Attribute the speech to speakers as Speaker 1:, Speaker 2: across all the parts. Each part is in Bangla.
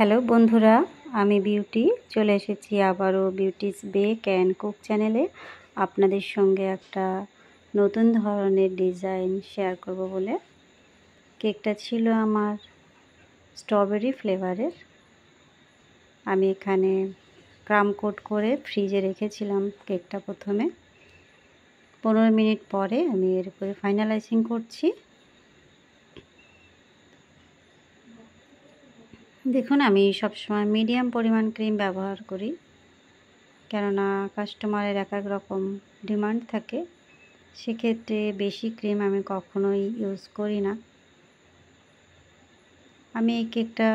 Speaker 1: হ্যালো বন্ধুরা, আমি বিউটি চলে এসেছি আবারও বিউটিস বেক অ্যান্ড কুক চ্যানেলে আপনাদের সঙ্গে একটা নতুন ধরনের ডিজাইন শেয়ার করব বলে। কেকটা ছিল আমার স্ট্রবেরি ফ্লেভারের। আমি এখানে ক্রাম কোট করে ফ্রিজে রেখেছিলাম কেকটা। প্রথমে 15 মিনিট পরে আমি এর উপরে ফাইনালাইজিং করছি। দেখুন, আমি সবসময় মিডিয়াম পরিমাণ ক্রিম ব্যবহার করি, কেননা কাস্টমারের এক এক রকম ডিমান্ড থাকে। সেক্ষেত্রে বেশি ক্রিম আমি কখনোই ইউজ করি না। আমি এই কেকটা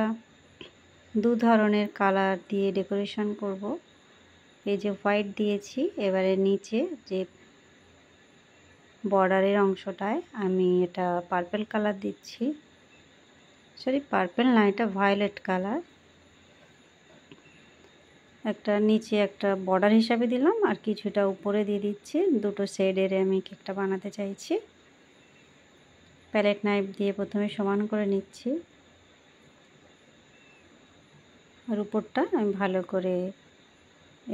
Speaker 1: দু ধরনের কালার দিয়ে ডেকোরেশন করব। এই যে হোয়াইট দিয়েছি, এবারে নিচে যে বর্ডারের অংশটায় আমি এটা পার্পল কালার দিচ্ছি। সরি, পার্পল না, এটা ভায়োলেট কালার। একটা নিচে একটা বর্ডার হিসাবে দিলাম, আর কিছুটা উপরে দিয়ে দিচ্ছি। দুটো শেডের আমি কেকটা বানাতে চাইছি। প্যালেট নাইফ দিয়ে প্রথমে সমান করে নিচ্ছি, আর উপরটা আমি ভালো করে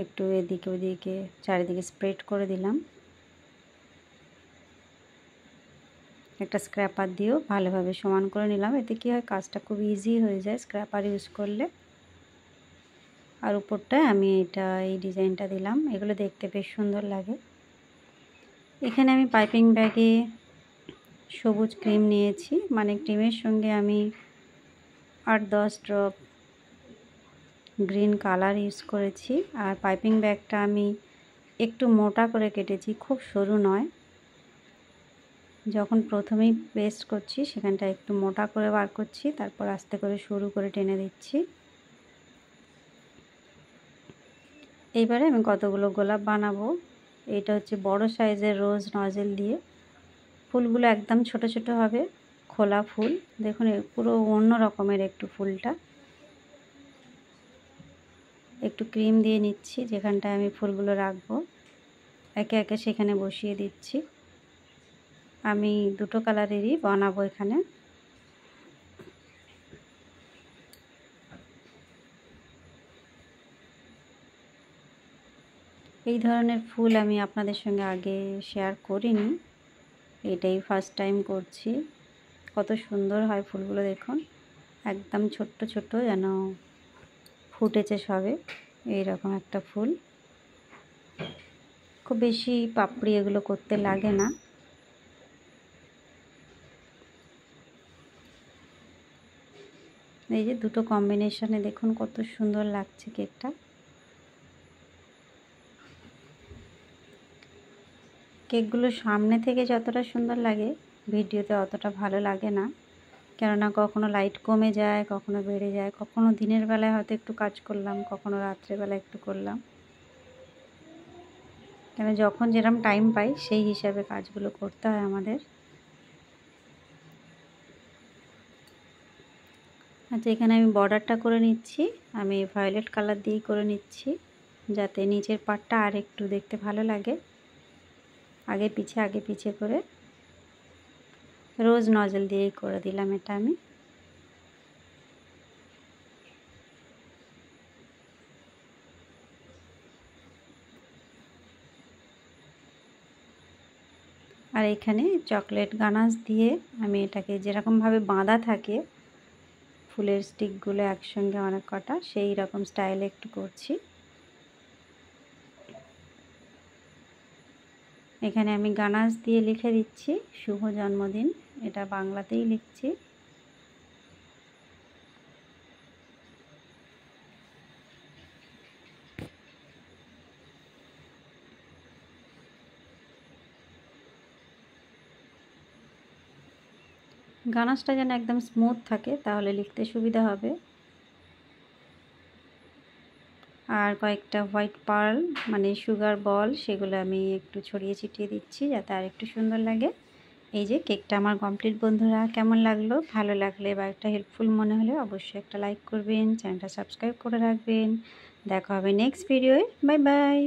Speaker 1: একটু এদিকে ওদিকে চারিদিকে স্প্রেড করে দিলাম। একটা স্ক্র্যাপার দিয়েও ভালোভাবে সমান করে নিলাম। এতে কি হয়, কাজটা খুব ইজি হয়ে যায় স্ক্র্যাপার ইউজ করলে। আর উপরটায় আমি এই ডিজাইনটা দিলাম। এগুলো দেখতে বেশ সুন্দর লাগে। এখানে আমি পাইপিং ব্যাগে সবুজ ক্রিম নিয়েছি, মানে ক্রিমের সঙ্গে আমি 8-10 ড্রপ গ্রিন কালার ইউজ করেছি। আর পাইপিং ব্যাগটা আমি একটু মোটা করে কেটেছি, খুব সরু নয়। যখন প্রথমেই পেস্ট করছি সেখানটা একটু মোটা করে বার করছি, তারপর আস্তে করে সরু করে টেনে দিচ্ছি। এইবারে আমি কতগুলো গোলাপ বানাবো। এটা হচ্ছে বড় সাইজের রোজ নজেল দিয়ে। ফুলগুলো একদম ছোট ছোট হবে, খোলা ফুল। দেখুন, পুরো অন্য রকমের একটু ফুলটা। একটু ক্রিম দিয়ে নিচ্ছি যেখানটায় আমি ফুলগুলো রাখবো। একে একে সেখানে বসিয়ে দিচ্ছি। আমি দুটো কালারেরই বানাবো এখানে। এই ধরনের ফুল আমি আপনাদের সঙ্গে আগে শেয়ার করিনি, এটাই ফার্স্ট টাইম করছি। কত সুন্দর হয় ফুলগুলো দেখুন, একদম ছোট্ট ছোট্ট, যেন ফুটেছে সবে এইরকম একটা ফুল। খুব বেশি পাপড়ি এগুলো করতে লাগে না। এই যে দুটো কম্বিনেশনে দেখুন কত সুন্দর লাগছে কেকটা। কেকগুলো সামনে থেকে যতটা সুন্দর লাগে ভিডিওতে অতটা ভালো লাগে না, কেননা কখনো লাইট কমে যায়, কখনো বেড়ে যায়, কখনো দিনের বেলায় হয়তো একটু কাজ করলাম, কখনো রাত্রেবেলা একটু করলাম। কেন, যখন যেরকম টাইম পাই সেই হিসাবে কাজগুলো করতে হয় আমাদের। আচ্ছা, এখানে আমি বর্ডারটা করে নিচ্ছি। আমি ভায়োলেট কালার দিয়েই করে নিচ্ছি, যাতে নিচের পার্টটা আর একটু দেখতে ভালো লাগে। আগে পিছে করে রোজ নজল দিয়েই করে দিলাম এটা আমি। আর এখানে চকলেট গানাশ দিয়ে আমি এটাকে যেরকমভাবে বাঁধা থাকে ফুলের স্টিকগুলো একসঙ্গে অনেক কটা, সেই রকম স্টাইলে একটু করছি। এখানে আমি গানাশ দিয়ে লিখে দিচ্ছি শুভ জন্মদিন, এটা বাংলাতেই লিখছি। গানাশটা যেন একদম স্মুথ থাকে, তাহলে লিখতে সুবিধা হবে। আর কয়েকটা হোয়াইট পার্ল মানে সুগার বল, সেগুলো আমি একটু ছড়িয়ে ছিটিয়ে দিচ্ছি যাতে আর একটু সুন্দর লাগে। এই যে কেকটা আমার কমপ্লিট বন্ধুরা। কেমন লাগলো? ভালো লাগলে বা একটা হেল্পফুল মনে হলে অবশ্যই একটা লাইক করবেন, চ্যানেলটা সাবস্ক্রাইব করে রাখবেন। দেখা হবে নেক্সট ভিডিওয়ে। Bye bye.